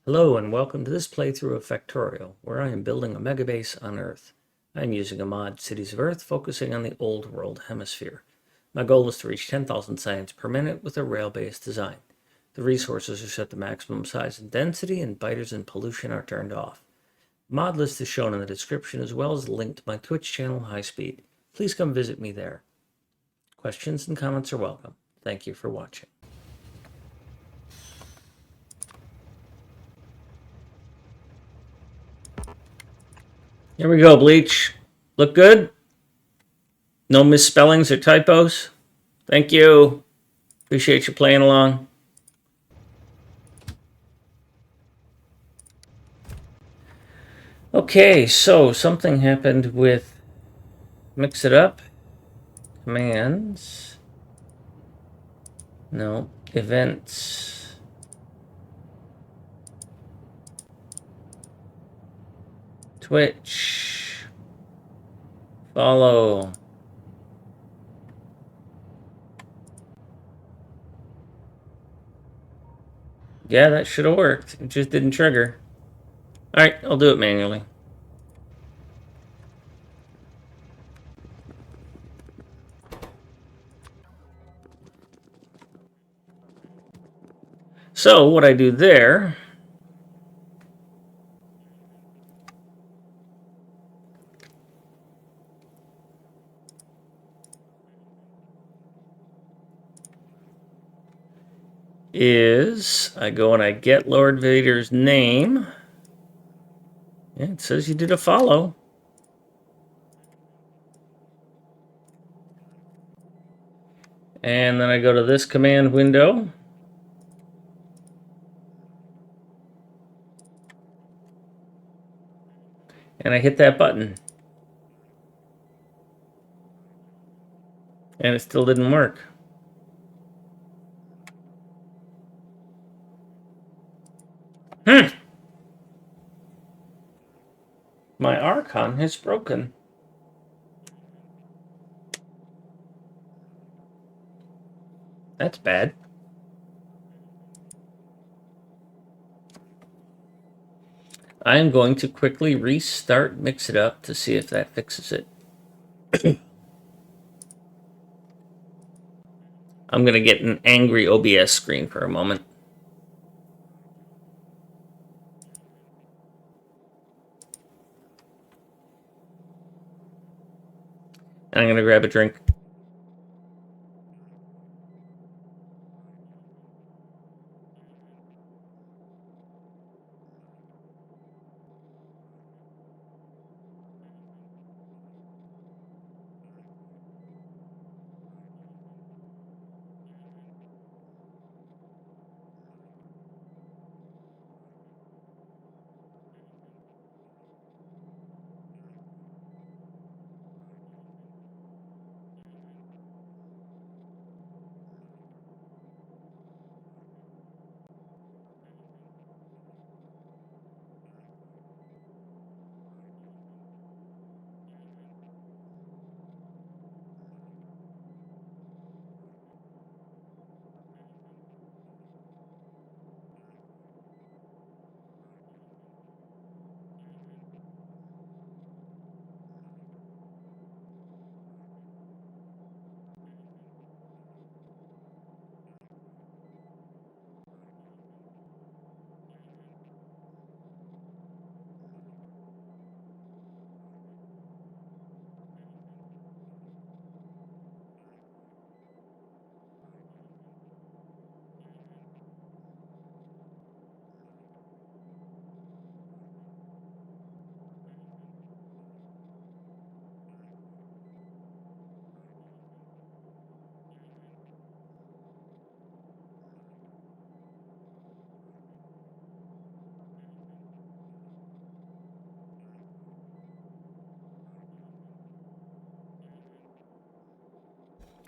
Hello and welcome to this playthrough of Factorio, where I am building a megabase on Earth. I am using a mod, Cities of Earth, focusing on the Old World Hemisphere. My goal is to reach 10,000 science per minute with a rail-based design. The resources are set to maximum size and density, and biters and pollution are turned off. The mod list is shown in the description, as well as a link to my Twitch channel, High Speed. Please come visit me there. Questions and comments are welcome. Thank you for watching. Here we go, Bleach. Look good? No misspellings or typos? Thank you. Appreciate you playing along. Okay, so something happened with mix it up. Commands. No. Events. Twitch. Follow. Yeah, that should have worked. It just didn't trigger. Alright, I'll do it manually. So, what I do there is I go and I get Lord Vader's name. Yeah, it says you did a follow. And then I go to this command window. And I hit that button. And it still didn't work. My Archon has broken. That's bad. I am going to quickly restart Mix It Up to see if that fixes it. I'm going to get an angry OBS screen for a moment. And I'm going to grab a drink.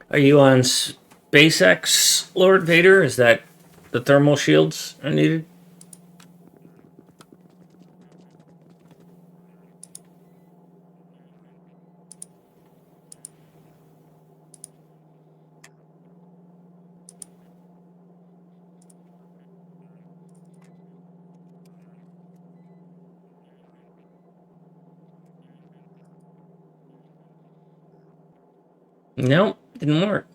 Are you on SpaceX, Lord Vader? Is that the thermal shields are needed? Nope, didn't work.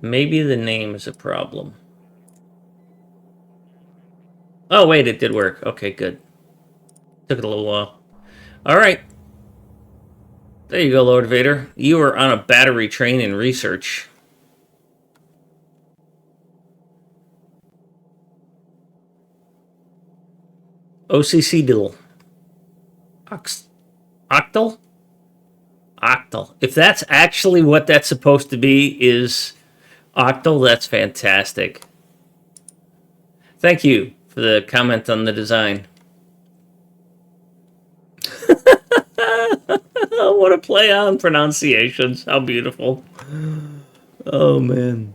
Maybe the name is a problem. Oh, wait, it did work. Okay, good. Took it a little while. All right. There you go, Lord Vader. You are on a battery train in research. OCC diddle. Octal? Octal. If that's actually what that's supposed to be, is octal, that's fantastic. Thank you for the comment on the design. Oh, what a play on pronunciations. How beautiful. Oh, man.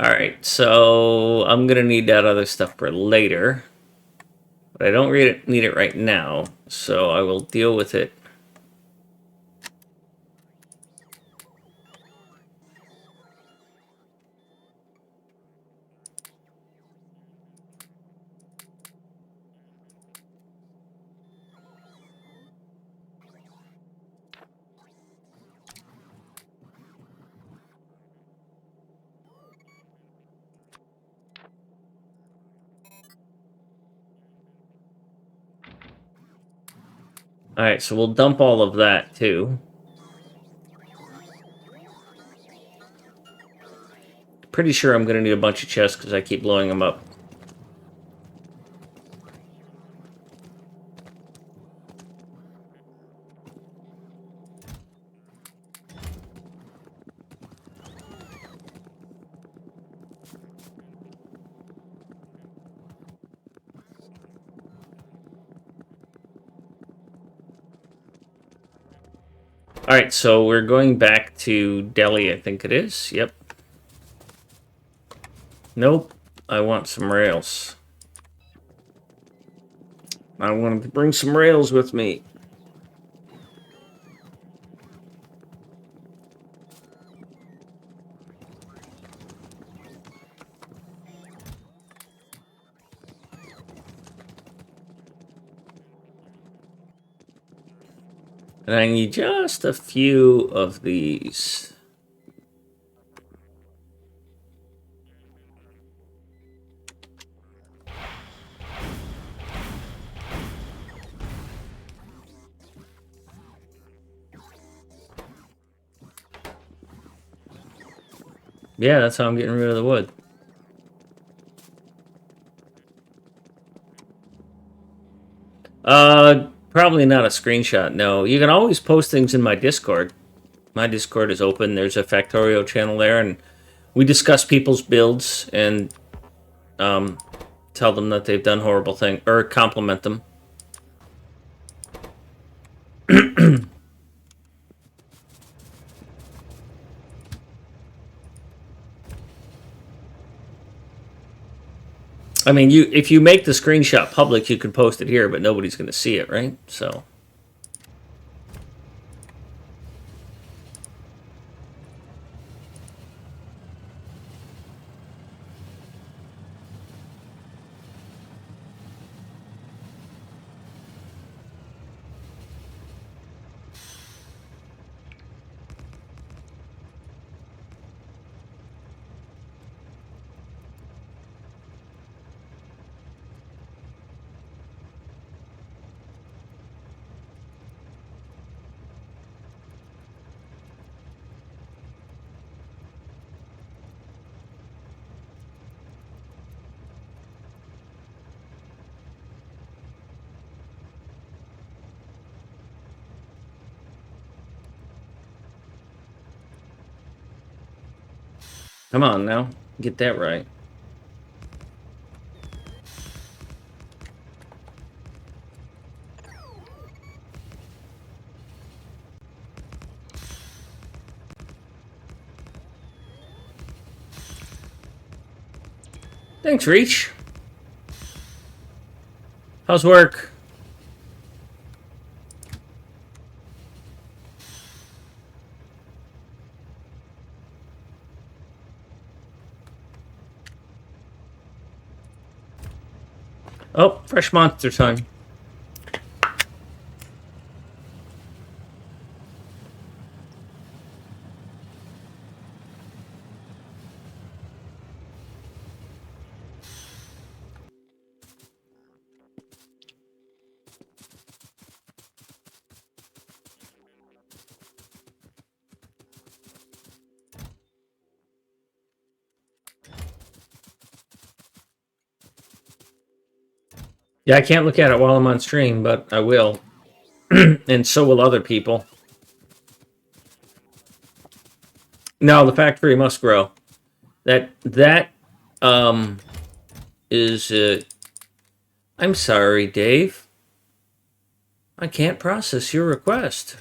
Alright, so I'm going to need that other stuff for later. But I don't need it right now, so I will deal with it. Alright, so we'll dump all of that, too. Pretty sure I'm going to need a bunch of chests because I keep blowing them up. Alright, so we're going back to Delhi, I think it is. Yep. Nope. I want some rails. I wanted to bring some rails with me. And I need just a few of these. Yeah, that's how I'm getting rid of the wood. Probably not a screenshot, no. You can always post things in my Discord. My Discord is open. There's a Factorio channel there, and we discuss people's builds and tell them that they've done horrible things, or compliment them. I mean, if you make the screenshot public, you can post it here, but nobody's going to see it, right? So... Come on now. Get that right. Thanks, Reach. How's work? Oh, fresh monster time. Yeah, I can't look at it while I'm on stream, but I will. And so will other people. No, the factory must grow. That is I'm sorry, Dave. I can't process your request.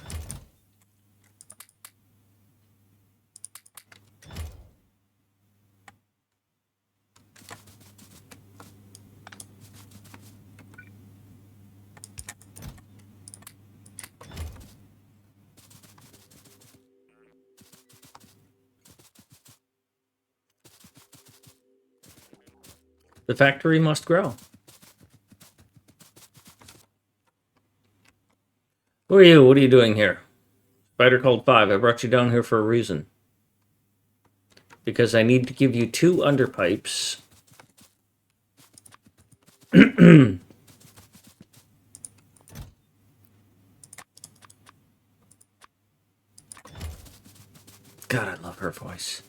The factory must grow. Who are you? What are you doing here? Spider Cold 5, I brought you down here for a reason. Because I need to give you 2 underpipes. God, I love her voice.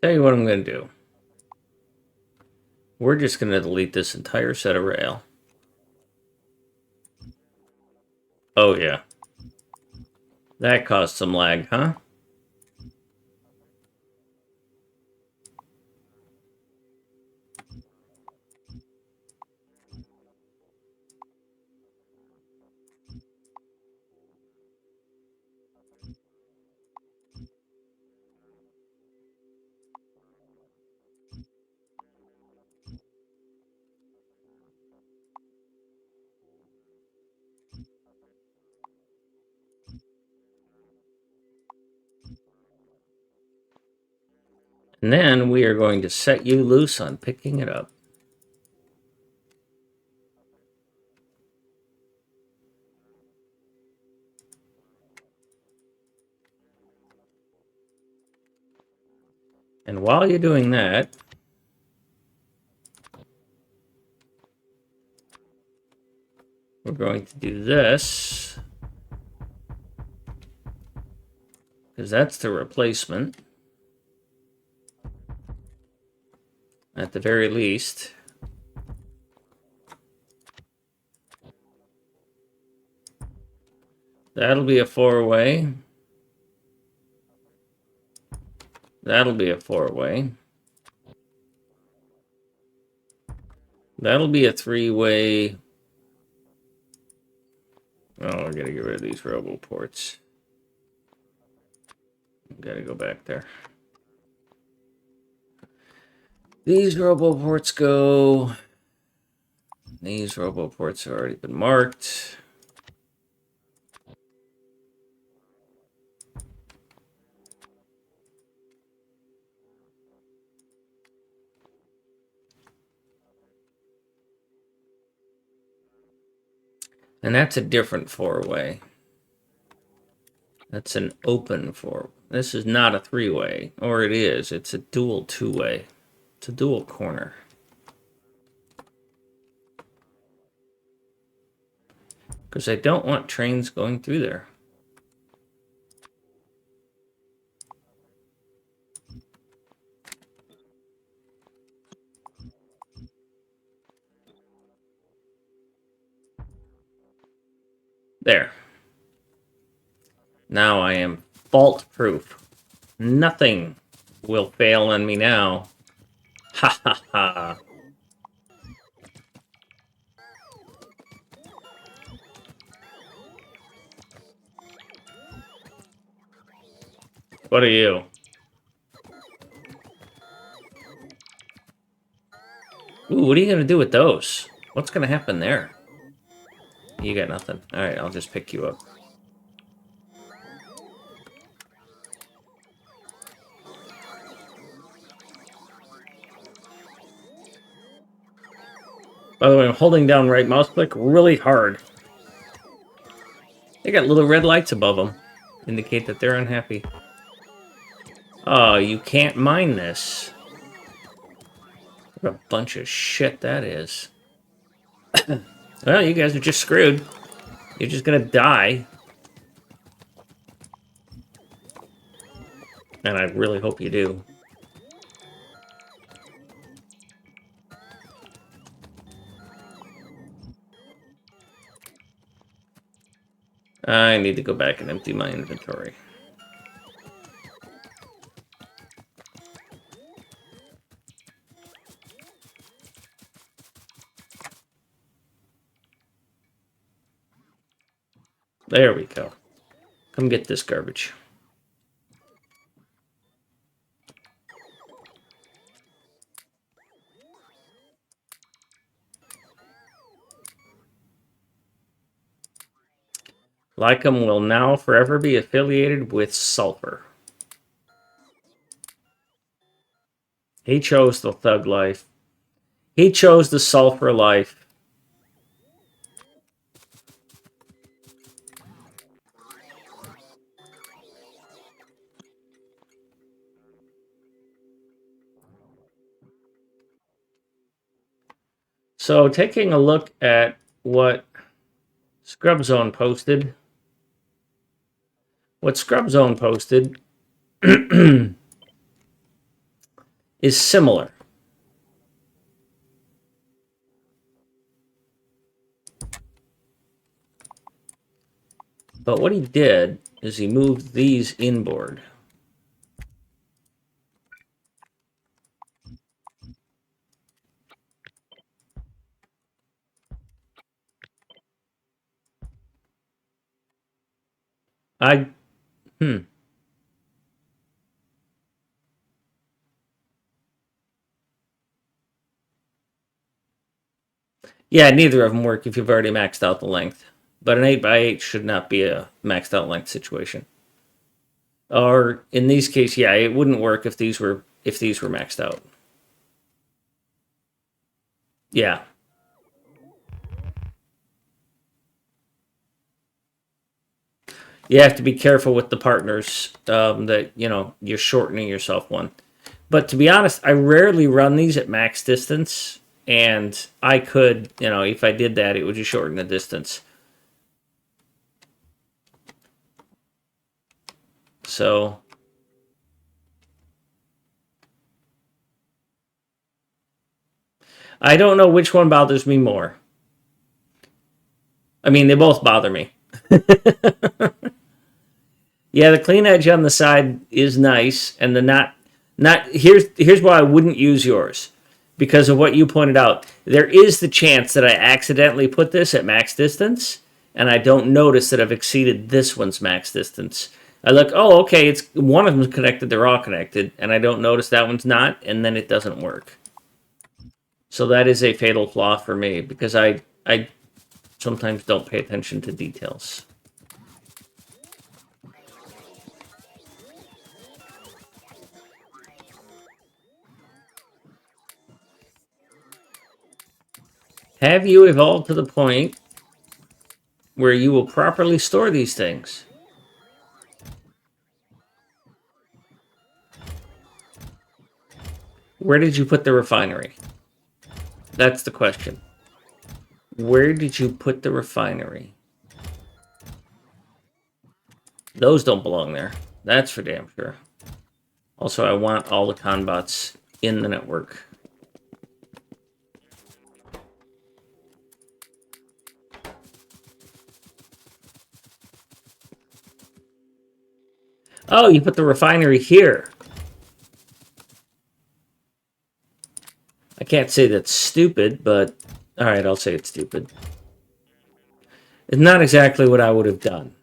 Tell you what I'm going to do. We're just going to delete this entire set of rail. Oh, yeah. That caused some lag, huh? And then we are going to set you loose on picking it up. And while you're doing that, we're going to do this. Because that's the replacement. At the very least. That'll be a 4-way. That'll be a 4-way. That'll be a 3-way. Oh, I gotta get rid of these robo ports. Gotta go back there. These robo ports go. These robo ports have already been marked. And that's a different 4-way. That's an open 4. This is not a 3-way. Or it is. It's a dual 2-way. It's a dual corner. Because I don't want trains going through there. There. Now I am fault-proof. Nothing will fail on me now. Ha ha ha. What are you? Ooh, what are you going to do with those? What's going to happen there? You got nothing. Alright, I'll just pick you up. By the way, I'm holding down right mouse click really hard. They got little red lights above them. Indicate that they're unhappy. Oh, you can't mine this. What a bunch of shit that is. Well, you guys are just screwed. You're just gonna die. And I really hope you do. I need to go back and empty my inventory. There we go. Come get this garbage. Lycum will now forever be affiliated with sulfur. He chose the thug life. He chose the sulfur life. So, taking a look at what Scrub Zone posted. What Scrub Zone posted is similar. But what he did is he moved these inboard. Yeah, neither of them work if you've already maxed out the length. But an 8x8 should not be a maxed out length situation. Or in these cases, yeah, it wouldn't work if these were maxed out. Yeah. You have to be careful with the partners that, you're shortening yourself one. But to be honest, I rarely run these at max distance. And I could, if I did that, it would just shorten the distance. So I don't know which one bothers me more. I mean, they both bother me. Yeah, the clean edge on the side is nice, and the not here's why I wouldn't use yours. Because of what you pointed out. There is the chance that I accidentally put this at max distance, and I don't notice that I've exceeded this one's max distance. I look, oh, okay, it's one of them's connected, they're all connected, and I don't notice that one's not, and then it doesn't work. So that is a fatal flaw for me, because I sometimes don't pay attention to details. Have you evolved to the point where you will properly store these things? Where did you put the refinery? That's the question. Where did you put the refinery? Those don't belong there. That's for damn sure. Also, I want all the conbots in the network. Oh, you put the refinery here. I can't say that's stupid, but alright, I'll say it's stupid. It's not exactly what I would have done.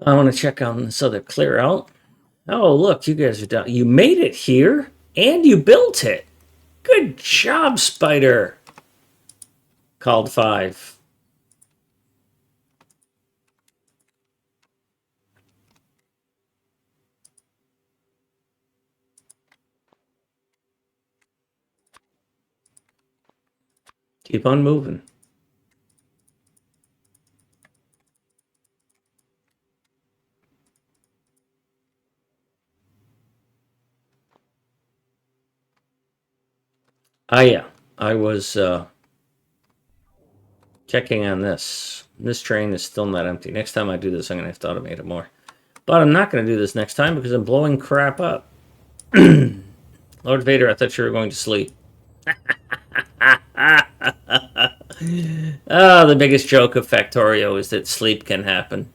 I want to check on this other clear out. Oh, look, you guys are done. You made it here and you built it. Good job, Spider. Called 5. Keep on moving. Yeah. I was checking on this. This train is still not empty. Next time I do this, I'm going to have to automate it more. But I'm not going to do this next time because I'm blowing crap up. Lord Vader, I thought you were going to sleep. Oh, the biggest joke of Factorio is that sleep can happen.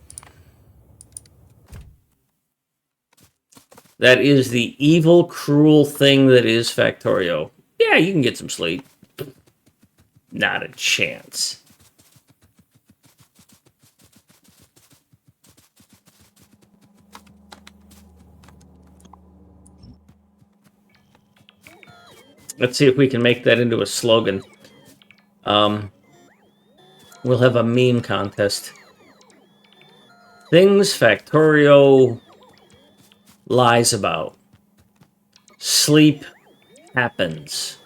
That is the evil, cruel thing that is Factorio. Yeah, you can get some sleep. Not a chance. Let's see if we can make that into a slogan. We'll have a meme contest. Things Factorio lies about. Sleep happens.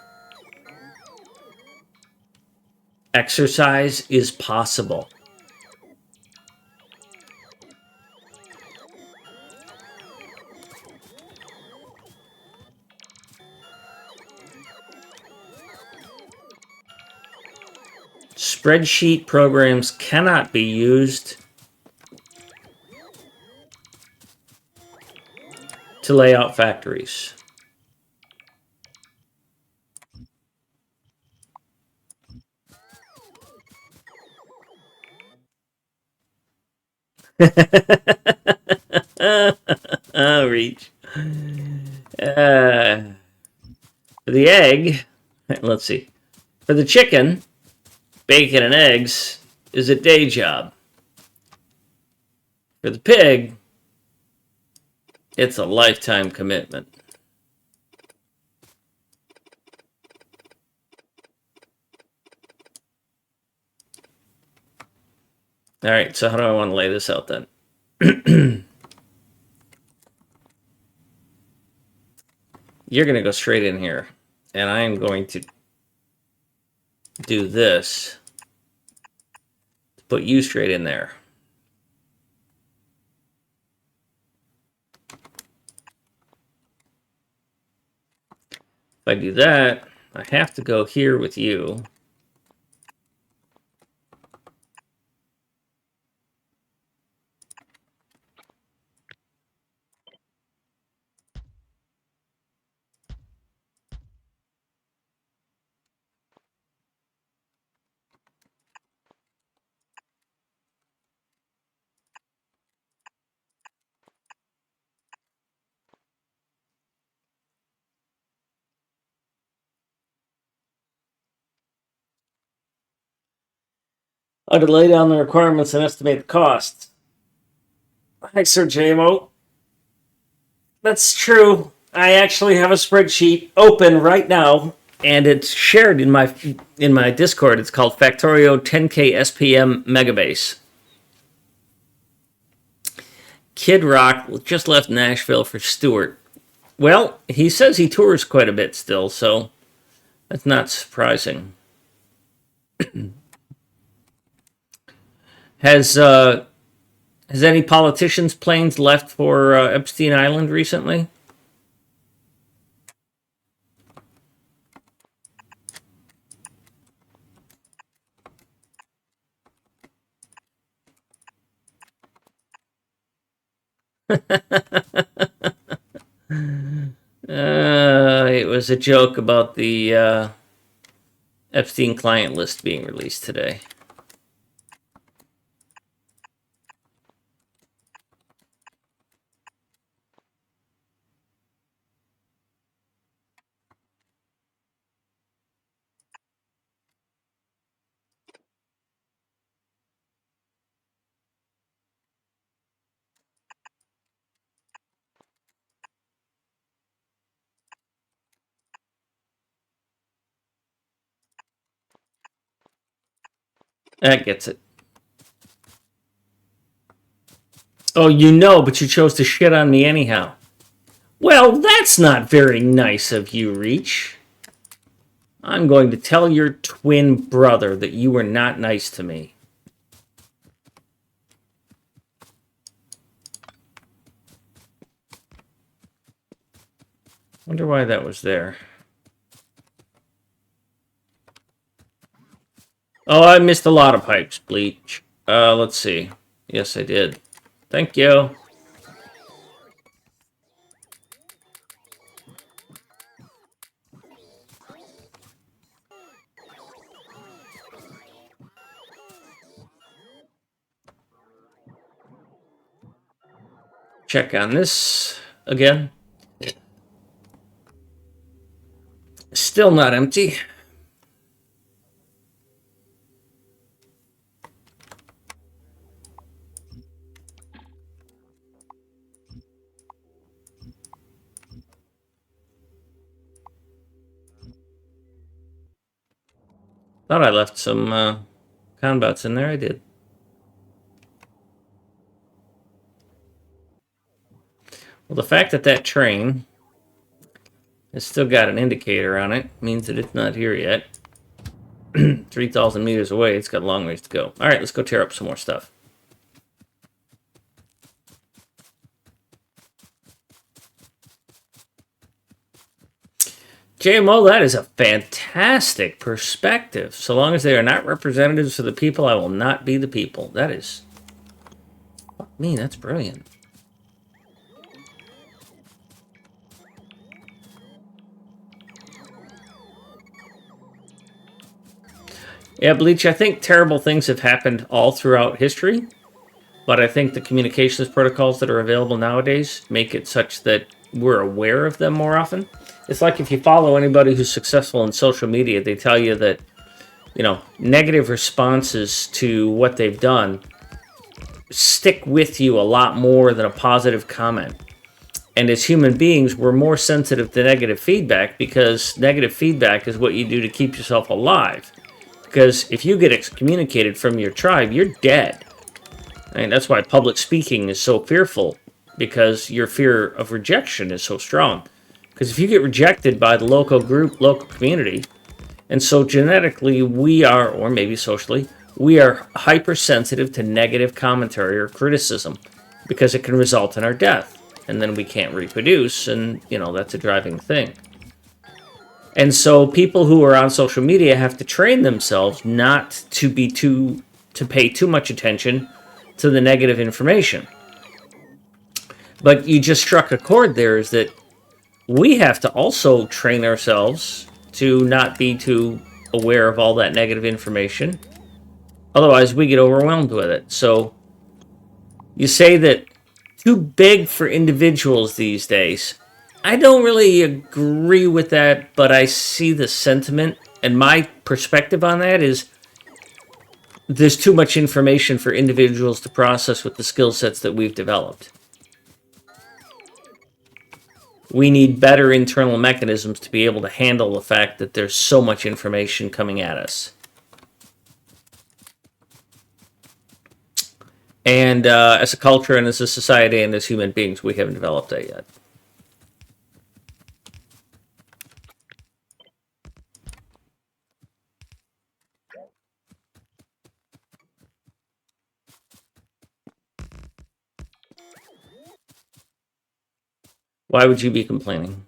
Exercise is possible. Spreadsheet programs cannot be used to lay out factories. Reach. For the egg, let's see. For the chicken, bacon and eggs is a day job. For the pig, it's a lifetime commitment. All right, so how do I want to lay this out then? You're going to go straight in here, and I am going to do this to put you straight in there. If I do that, I have to go here with you. I could lay down the requirements and estimate the costs. Hi, Sir JMO. That's true. I actually have a spreadsheet open right now, and it's shared in my Discord. It's called Factorio 10K SPM MegaBase. Kid Rock just left Nashville for Stewart. Well, he says he tours quite a bit still, so that's not surprising. Has any politicians' planes left for Epstein Island recently? It was a joke about the Epstein client list being released today. That gets it. Oh, you know, but you chose to shit on me anyhow. Well, that's not very nice of you, Reach. I'm going to tell your twin brother that you were not nice to me. Wonder why that was there. Oh, I missed a lot of pipes, Bleach. Let's see. Yes, I did. Thank you. Check on this again. Still not empty. Thought I left some conbots in there. I did. Well, the fact that that train has still got an indicator on it means that it's not here yet. 3,000 meters away. It's got a long ways to go. All right, let's go tear up some more stuff. JMO, that is a fantastic perspective. So long as they are not representatives of the people, I will not be the people. That is... Fuck me, that's brilliant. Yeah, Bleach, I think terrible things have happened all throughout history, but I think the communications protocols that are available nowadays make it such that we're aware of them more often. It's like if you follow anybody who's successful in social media, they tell you that, you know, negative responses to what they've done stick with you a lot more than a positive comment. And as human beings, we're more sensitive to negative feedback because negative feedback is what you do to keep yourself alive. Because if you get excommunicated from your tribe, you're dead. And that's why public speaking is so fearful, because your fear of rejection is so strong. Because if you get rejected by the local group, local community, and so genetically we are, or maybe socially, we are hypersensitive to negative commentary or criticism because it can result in our death. And then we can't reproduce, and, you know, that's a driving thing. And so people who are on social media have to train themselves not to pay too much attention to the negative information. But you just struck a chord there, is that we have to also train ourselves to not be too aware of all that negative information. Otherwise, we get overwhelmed with it. So you say that too big for individuals these days. I don't really agree with that, but I see the sentiment, and my perspective on that is there's too much information for individuals to process with the skill sets that we've developed. We need better internal mechanisms to be able to handle the fact that there's so much information coming at us. And as a culture and as a society and as human beings, we haven't developed that yet. Why would you be complaining?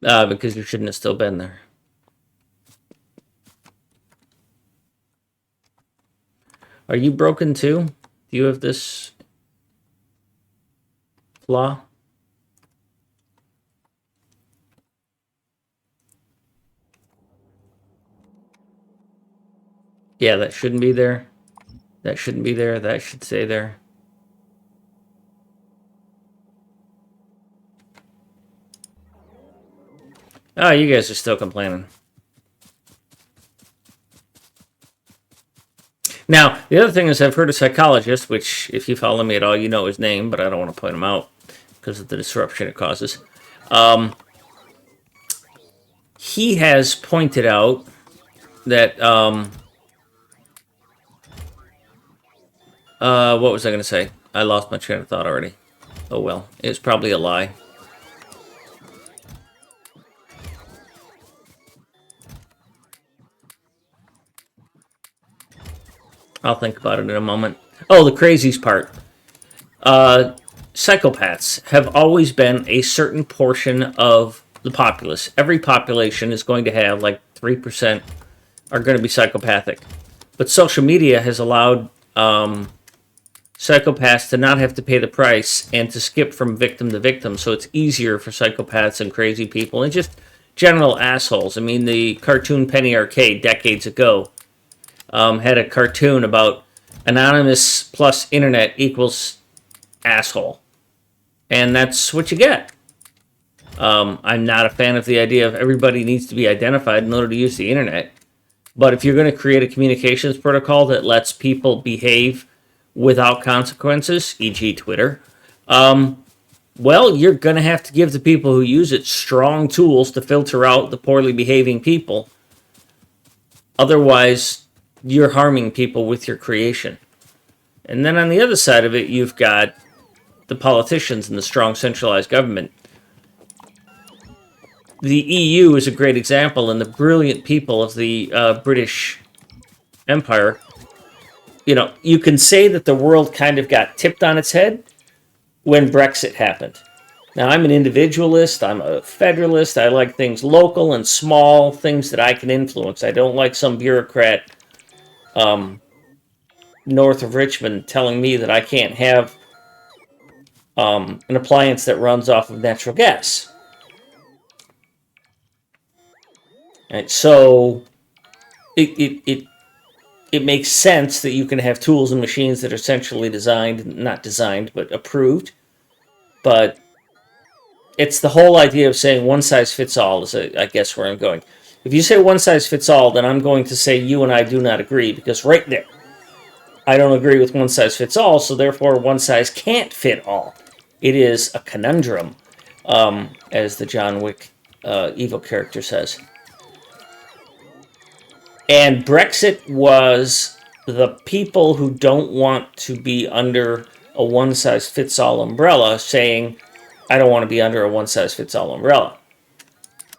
Because you shouldn't have still been there. Are you broken too? Do you have this flaw? Yeah, that shouldn't be there. That shouldn't be there. That should stay there. Oh, you guys are still complaining. Now, the other thing is I've heard a psychologist, which if you follow me at all, you know his name, but I don't want to point him out because of the disruption it causes. He has pointed out that what was I going to say? I lost my train of thought already. Oh well, it's probably a lie. I'll think about it in a moment. Oh, the craziest part. Psychopaths have always been a certain portion of the populace. Every population is going to have like 3% are going to be psychopathic. But social media has allowed psychopaths to not have to pay the price and to skip from victim to victim. So it's easier for psychopaths and crazy people and just general assholes. I mean, the cartoon Penny Arcade decades ago had a cartoon about anonymous plus internet equals asshole. And that's what you get. I'm not a fan of the idea of everybody needs to be identified in order to use the internet. But if you're going to create a communications protocol that lets people behave without consequences, e.g. Twitter, well, you're going to have to give the people who use it strong tools to filter out the poorly behaving people. Otherwise, you're harming people with your creation. And then on the other side of it, you've got the politicians and the strong centralized government. The EU is a great example, and the brilliant people of the British Empire. You know, you can say that the world kind of got tipped on its head when Brexit happened. Now, I'm an individualist, I'm a federalist, I like things local and small, things that I can influence. I don't like some bureaucrat north of Richmond telling me that I can't have an appliance that runs off of natural gas. Right, so it makes sense that you can have tools and machines that are centrally designed, not designed, but approved. But it's the whole idea of saying one size fits all is, I guess, where I'm going. If you say one size fits all, then I'm going to say you and I do not agree, because right there, I don't agree with one size fits all, so therefore one size can't fit all. It is a conundrum, as the John Wick evil character says. And Brexit was the people who don't want to be under a one-size-fits-all umbrella saying, I don't want to be under a one-size-fits-all umbrella.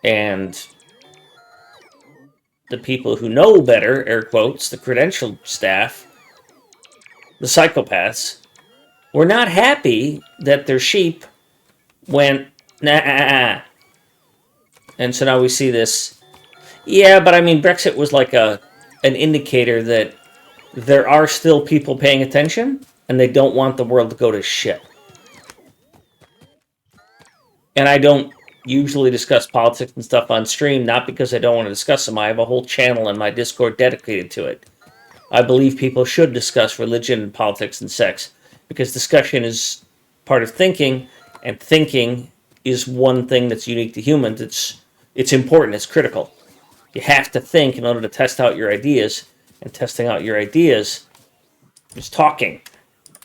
And the people who know better, air quotes, the credentialed staff, the psychopaths, were not happy that their sheep went, nah. And so now we see this. Yeah, but I mean, Brexit was like an indicator that there are still people paying attention, and they don't want the world to go to shit. And I don't usually discuss politics and stuff on stream, not because I don't want to discuss them. I have a whole channel in my Discord dedicated to it. I believe people should discuss religion and politics and sex, because discussion is part of thinking, and thinking is one thing that's unique to humans. It's important, it's critical. You have to think in order to test out your ideas, and testing out your ideas is talking.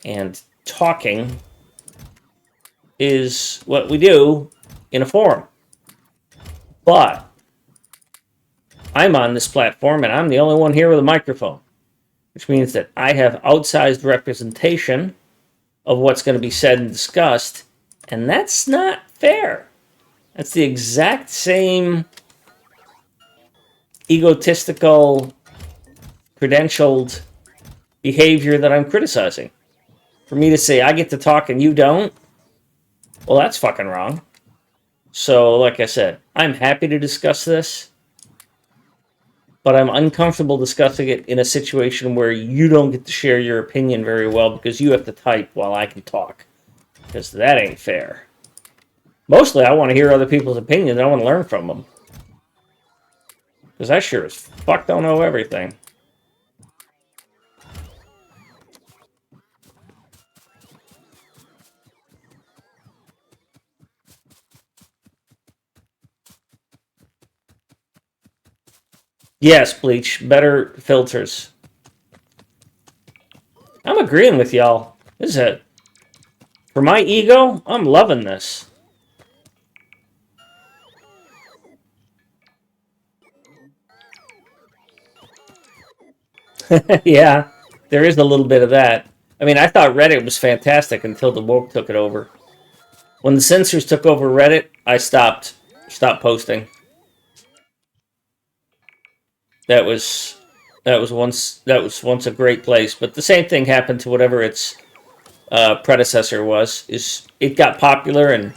And talking is what we do in a forum. But I'm on this platform, and I'm the only one here with a microphone, which means that I have outsized representation of what's going to be said and discussed, and that's not fair. That's the exact same egotistical, credentialed behavior that I'm criticizing. For me to say I get to talk and you don't, well, that's fucking wrong. So, like I said, I'm happy to discuss this, but I'm uncomfortable discussing it in a situation where you don't get to share your opinion very well because you have to type while I can talk. Because that ain't fair. Mostly, I want to hear other people's opinions. I want to learn from them. Because I sure as fuck don't know everything. Yes, Bleach. Better filters. agreeing with y'all. This is it. For my ego, I'm loving this. Yeah, there is a little bit of that. I mean, I thought Reddit was fantastic until the woke took it over. When the censors took over Reddit, I stopped posting. That was once a great place, but the same thing happened to whatever its predecessor was. Is it got popular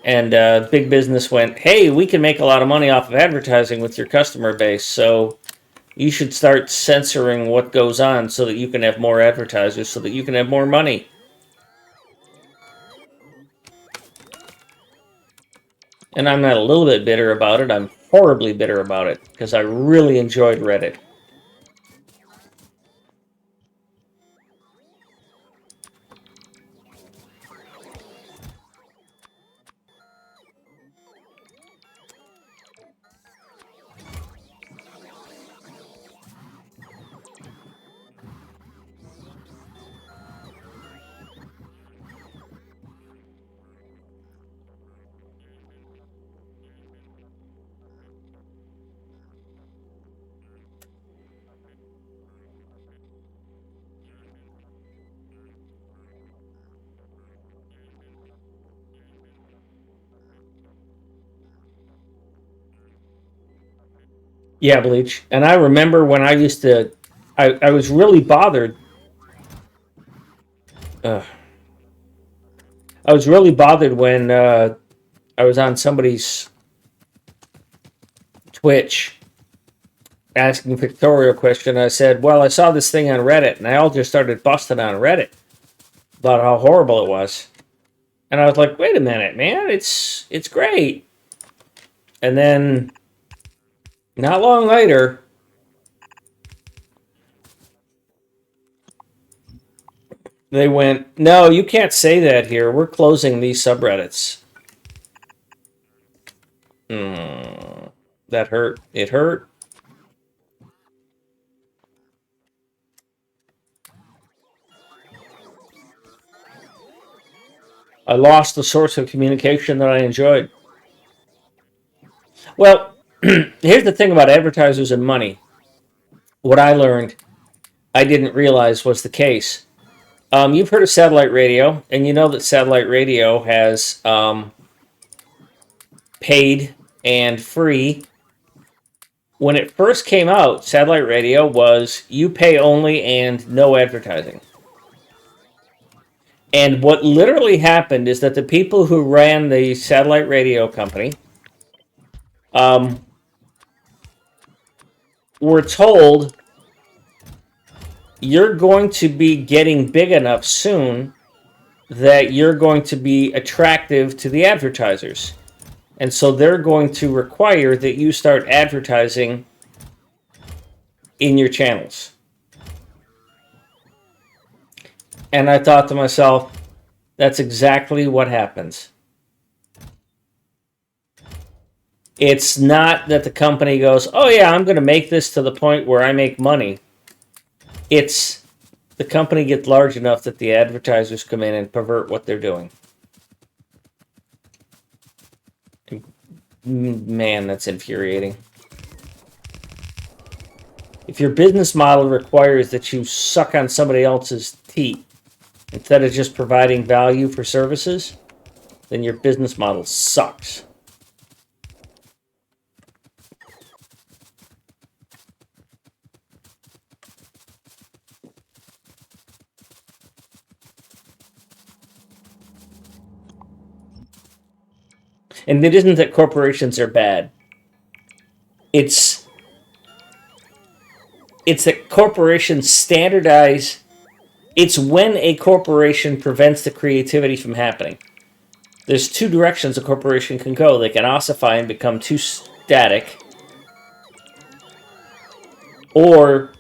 and big business went, hey, we can make a lot of money off of advertising with your customer base, so you should start censoring what goes on so that you can have more advertisers, so that you can have more money. And I'm not a little bit bitter about it. I'm horribly bitter about it because I really enjoyed Reddit. Yeah, Bleach. And I remember when I used to, I was really bothered. Uh, I was really bothered when I was on somebody's Twitch asking Factorio a question. I said, well, I saw this thing on Reddit, and they all just started busting on Reddit about how horrible it was. And I was like, wait a minute, man, it's great. And then, not long later, they went, no, you can't say that here. We're closing these subreddits. That hurt. It hurt. I lost the source of communication that I enjoyed. Well, here's the thing about advertisers and money. What I learned, I didn't realize was the case. You've heard of satellite radio, and you know that satellite radio has paid and free. When it first came out, satellite radio was you pay only and no advertising. And what literally happened is that the people who ran the satellite radio company um, were told you're going to be getting big enough soon that you're going to be attractive to the advertisers. And so they're going to require that you start advertising in your channels. And I thought to myself, that's exactly what happens. It's not that the company goes, oh yeah, I'm going to make this to the point where I make money. It's the company gets large enough that the advertisers come in and pervert what they're doing. Man, that's infuriating. If your business model requires that you suck on somebody else's teat instead of just providing value for services, then your business model sucks. And it isn't that corporations are bad. It's that corporations standardize. It's when a corporation prevents the creativity from happening. There's two directions a corporation can go. They can ossify and become too static, or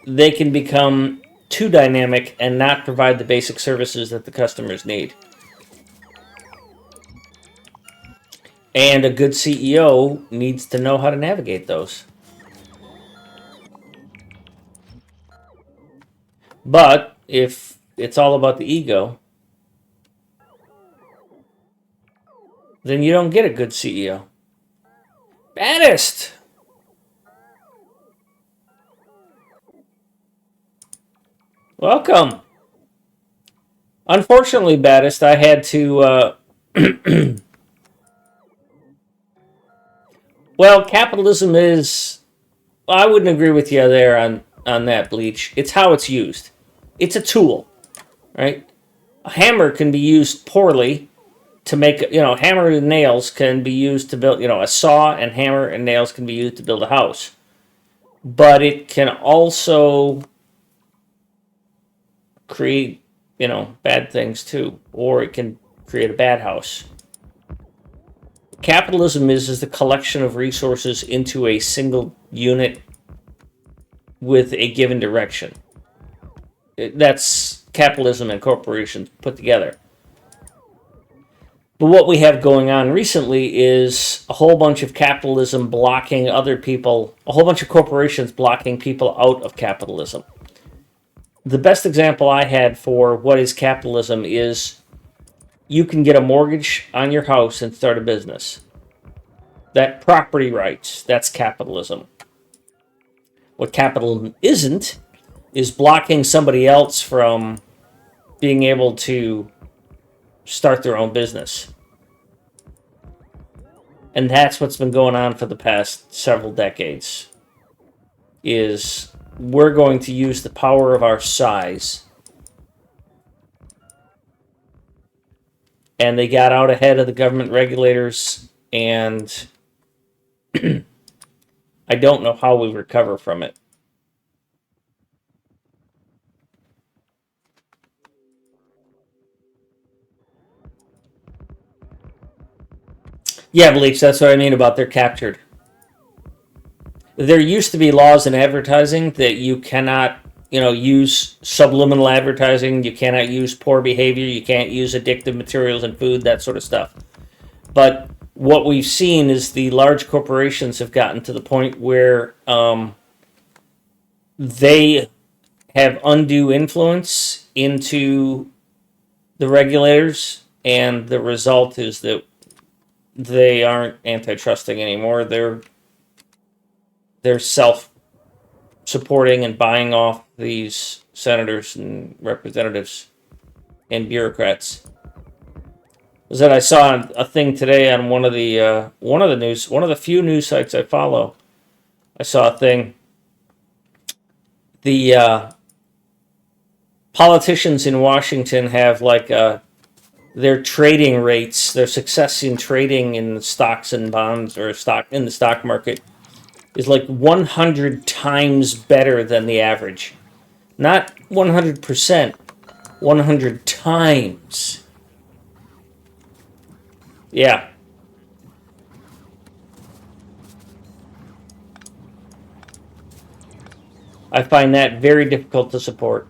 they can become too dynamic and not provide the basic services that the customers need. And a good CEO needs to know how to navigate those. But if it's all about the ego, then you don't get a good CEO. Baddest! Welcome. Unfortunately, Baddest, I had to. Well, capitalism is. I wouldn't agree with you there on that, Bleach. It's how it's used. It's a tool, right? A hammer can be used poorly to make, hammer and nails can be used to build, a saw and hammer and nails can be used to build a house. But it can also create, bad things too, or it can create a bad house. Capitalism is the collection of resources into a single unit with a given direction. That's capitalism and corporations put together. But what we have going on recently is a whole bunch of capitalism blocking other people, a whole bunch of corporations blocking people out of capitalism. The best example I had for what is capitalism is you can get a mortgage on your house and start a business. That property rights, that's capitalism. What capitalism isn't is blocking somebody else from being able to start their own business. And that's what's been going on for the past several decades. Is we're going to use the power of our size. And they got out ahead of the government regulators, and I don't know how we recover from it. Yeah, Bleach, that's what I mean about they're captured. There used to be laws in advertising that you cannot, use subliminal advertising, you cannot use poor behavior, you can't use addictive materials in food, that sort of stuff. But what we've seen is the large corporations have gotten to the point where they have undue influence into the regulators, and the result is that they aren't antitrusting anymore. They're self-supporting and buying off these senators and representatives and bureaucrats. That I saw a thing today on one of the few news sites I follow. I saw a thing. The politicians in Washington have their trading rates, their success in trading in stocks and bonds or stock in the stock market is 100 times better than the average. Not 100%, 100 times. Yeah. I find that very difficult to support.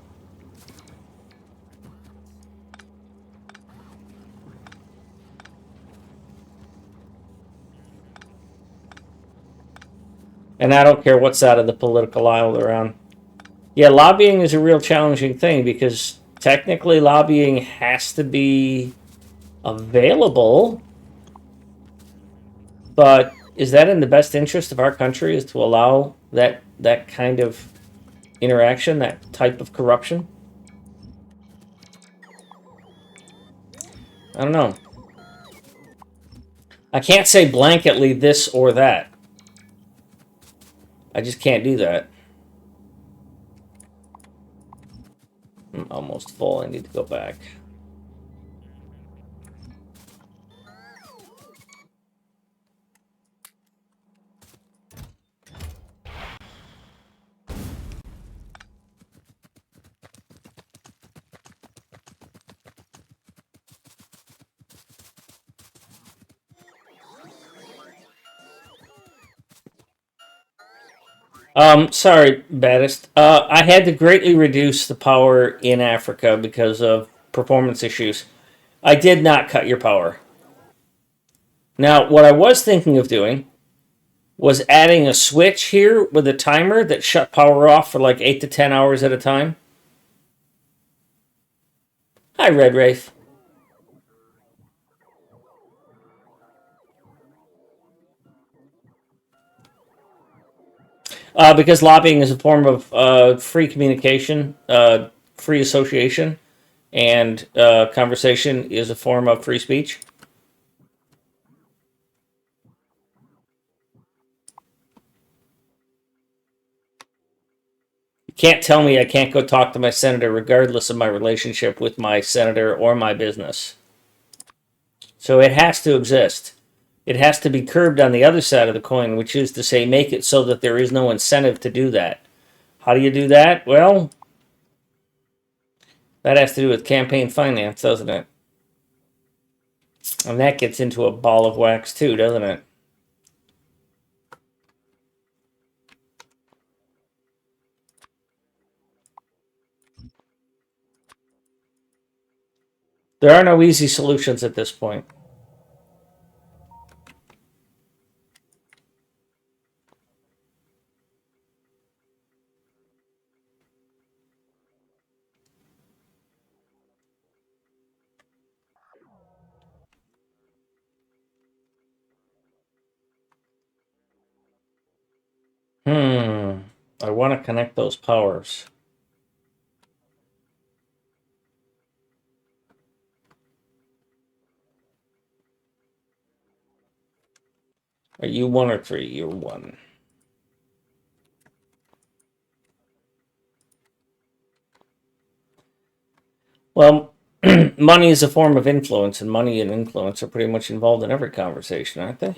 And I don't care what side of the political aisle they're on. Yeah, lobbying is a real challenging thing because technically lobbying has to be available. But is that in the best interest of our country, is to allow that kind of interaction, that type of corruption? I don't know. I can't say blanketly this or that. I just can't do that. I'm almost full. I need to go back. Sorry, Baddest. I had to greatly reduce the power in Africa because of performance issues. I did not cut your power. Now, what I was thinking of doing was adding a switch here with a timer that shut power off for 8 to 10 hours at a time. Hi, Red Wraith. Because lobbying is a form of free communication, free association, and conversation is a form of free speech. You can't tell me I can't go talk to my senator regardless of my relationship with my senator or my business. So it has to exist. It has to be curbed on the other side of the coin, which is to say, make it so that there is no incentive to do that. How do you do that? Well, that has to do with campaign finance, doesn't it? And that gets into a ball of wax too, doesn't it? There are no easy solutions at this point. I want to connect those powers. Are you one or three? You're one. Well, money is a form of influence, and money and influence are pretty much involved in every conversation, aren't they?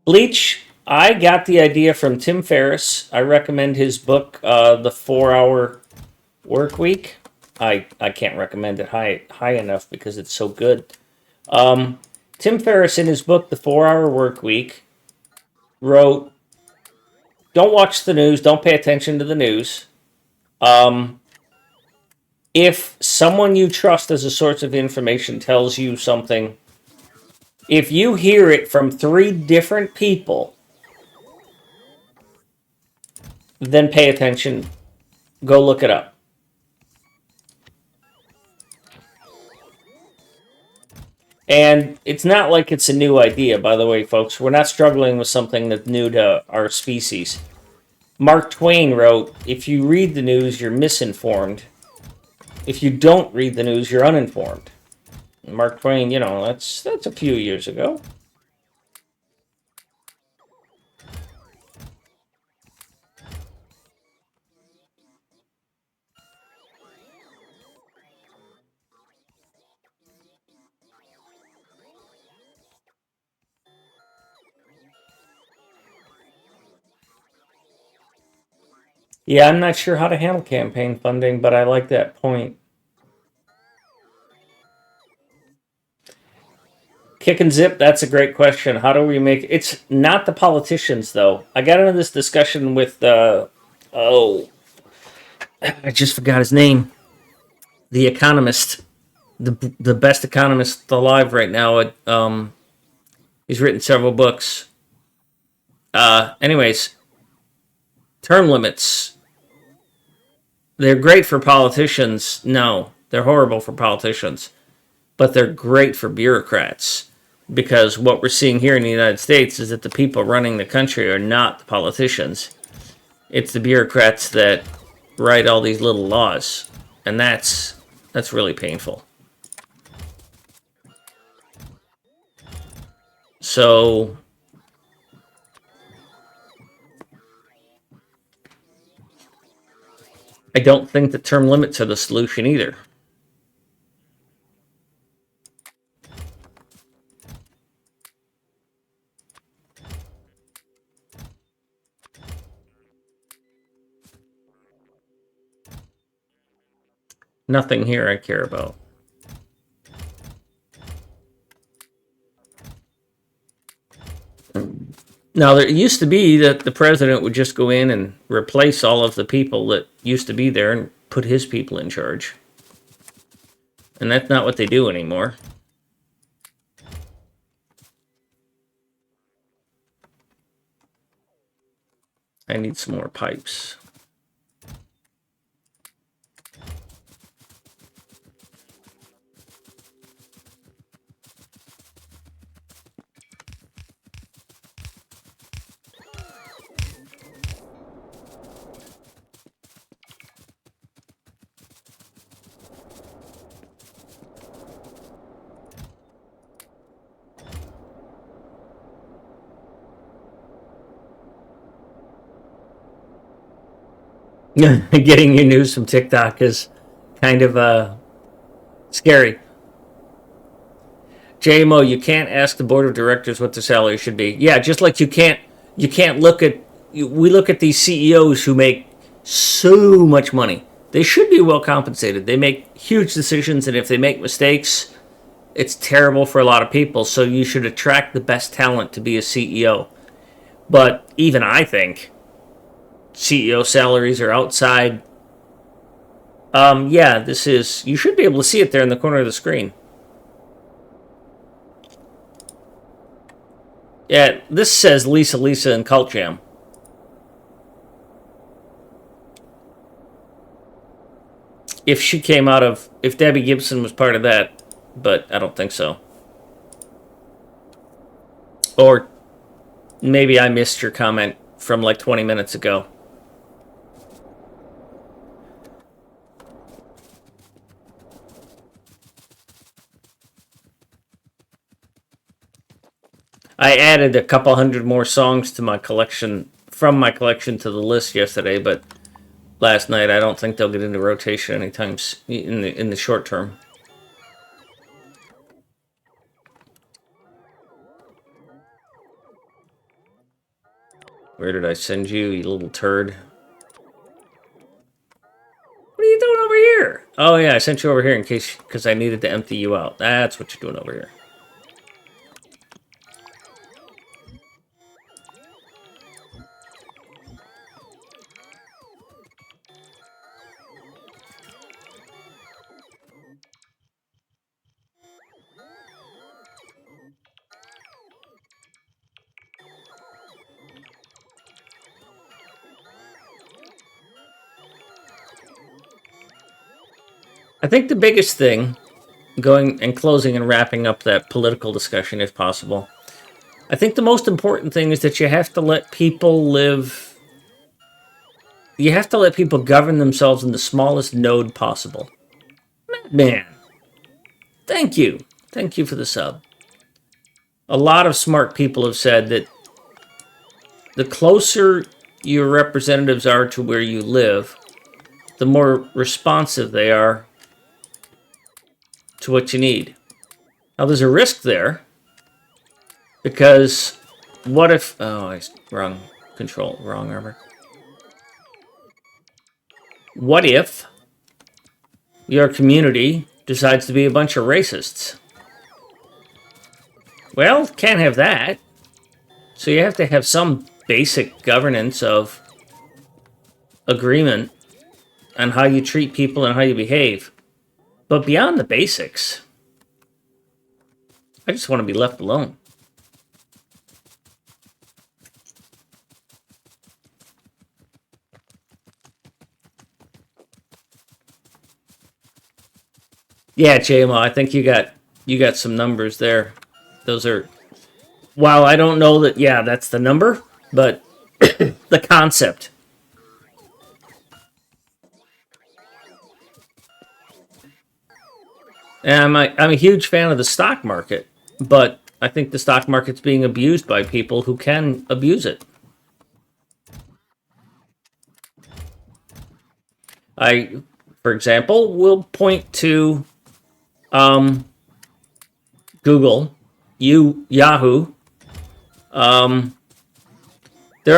Bleach, I got the idea from Tim Ferriss. I recommend his book, The 4 Hour Work Week. I can't recommend it high enough because it's so good. Tim Ferriss, in his book, The 4 Hour Work Week, wrote, don't watch the news, don't pay attention to the news. If someone you trust as a source of information tells you something, if you hear it from three different people, then pay attention. Go look it up. And it's not like it's a new idea, by the way, folks. We're not struggling with something that's new to our species. Mark Twain wrote, if you read the news, you're misinformed. If you don't read the news, you're uninformed. Mark Twain, that's a few years ago. Yeah, I'm not sure how to handle campaign funding, but I like that point. Kick and zip, that's a great question. How do we make it's not the politicians though. I got into this discussion with oh, I just forgot his name. The economist, the best economist alive right now. He's written several books. Anyways, term limits. They're great for politicians. No, they're horrible for politicians, but they're great for bureaucrats because what we're seeing here in the United States is that the people running the country are not the politicians. It's the bureaucrats that write all these little laws, and that's really painful. So I don't think that term limits are the solution either. Nothing here I care about. Now, there used to be that the president would just go in and replace all of the people that used to be there and put his people in charge. And that's not what they do anymore. I need some more pipes. Getting your news from TikTok is kind of scary. JMO, you can't ask the board of directors what their salary should be. Yeah, just like you can't look at we look at these CEOs who make so much money. They should be well compensated. They make huge decisions, and if they make mistakes, it's terrible for a lot of people. So you should attract the best talent to be a CEO. But even I think CEO salaries are outside. Yeah, this is. You should be able to see it there in the corner of the screen. Yeah, this says Lisa and Cult Jam. If she came out of, if Debbie Gibson was part of that, but I don't think so. Or maybe I missed your comment from like 20 minutes ago. I added a couple hundred more songs to my collection, from my collection to the list yesterday, but last night I don't think they'll get into rotation anytime in the short term. Where did I send you, you little turd? What are you doing over here? Oh yeah, I sent you over here in case, because I needed to empty you out. That's what you're doing over here. I think the biggest thing, going and closing and wrapping up that political discussion if possible, I think the most important thing is that you have to let people live. You have to let people govern themselves in the smallest node possible. Man, thank you. Thank you for the sub. A lot of smart people have said that the closer your representatives are to where you live, the more responsive they are to what you need. Now, there's a risk there, because what if... Oh, wrong control, wrong armor. What if your community decides to be a bunch of racists? Well, can't have that. So you have to have some basic governance of agreement on how you treat people and how you behave. But beyond the basics, I just want to be left alone. Yeah, JMO, I think you got some numbers there. Those are, while I don't know that, yeah, that's the number, but the concept. And I'm a huge fan of the stock market, but I think the stock market's being abused by people who can abuse it. I, for example, will point to Google, Yahoo. They're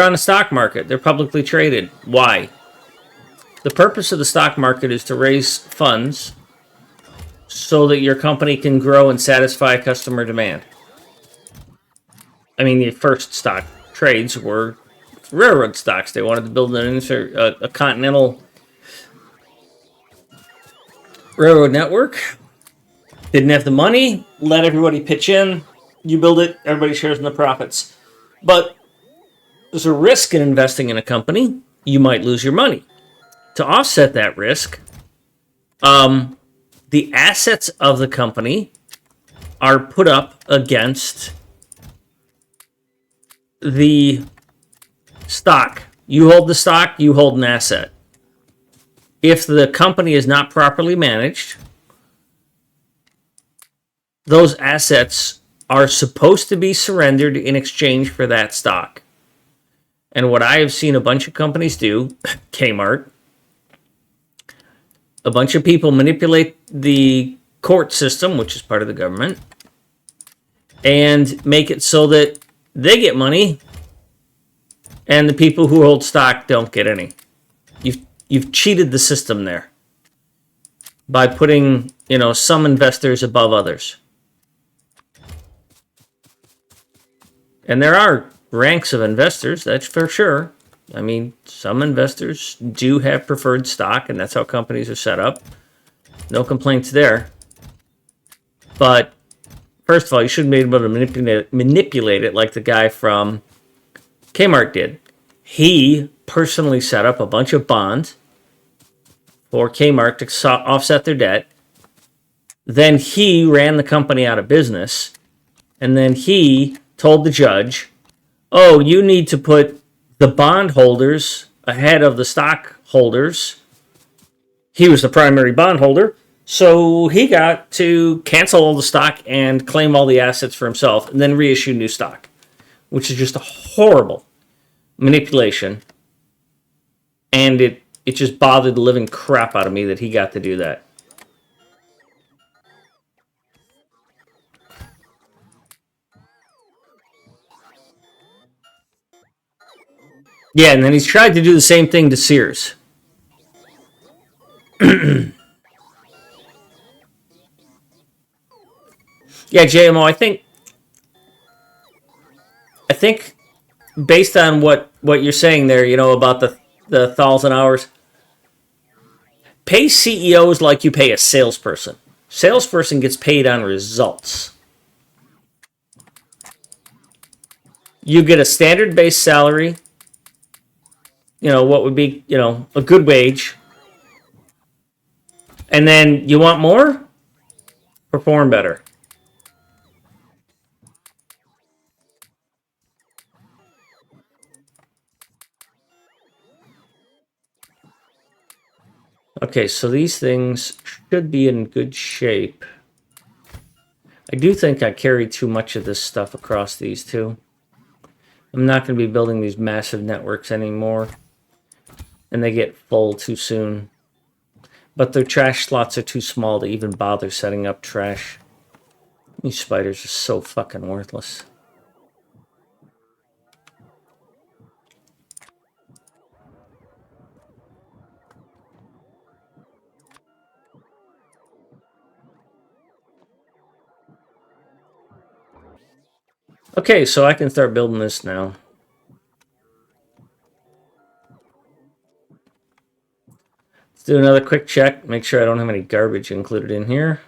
on the stock market. They're publicly traded. Why? The purpose of the stock market is to raise funds so that your company can grow and satisfy customer demand. I mean, the first stock trades were railroad stocks. They wanted to build a continental railroad network. Didn't have the money. Let everybody pitch in. You build it. Everybody shares in the profits. But there's a risk in investing in a company. You might lose your money. To offset that risk, the assets of the company are put up against the stock. You hold the stock, you hold an asset. If the company is not properly managed, those assets are supposed to be surrendered in exchange for that stock. And what I have seen a bunch of companies do, Kmart, a bunch of people manipulate the court system, which is part of the government, and make it so that they get money and the people who hold stock don't get any. You've cheated the system there by putting, some investors above others. And there are ranks of investors, that's for sure. I mean, some investors do have preferred stock, and that's how companies are set up. No complaints there. But first of all, you shouldn't be able to manipulate it like the guy from Kmart did. He personally set up a bunch of bonds for Kmart to offset their debt. Then he ran the company out of business. And then he told the judge, oh, you need to put the bondholders ahead of the stockholders. He was the primary bondholder. So he got to cancel all the stock and claim all the assets for himself and then reissue new stock, which is just a horrible manipulation. And it just bothered the living crap out of me that he got to do that. Yeah, and then he's tried to do the same thing to Sears. Yeah, JMO, I think based on what you're saying there, about the 1,000 hours, pay CEOs like you pay a salesperson. Salesperson gets paid on results. You get a standard base salary, what would be, a good wage. And then you want more? Perform better. Okay, so these things should be in good shape. I do think I carried too much of this stuff across these two. I'm not going to be building these massive networks anymore. And they get full too soon. But their trash slots are too small to even bother setting up trash. These spiders are so fucking worthless. Okay, so I can start building this now. Let's do another quick check. Make sure I don't have any garbage included in here.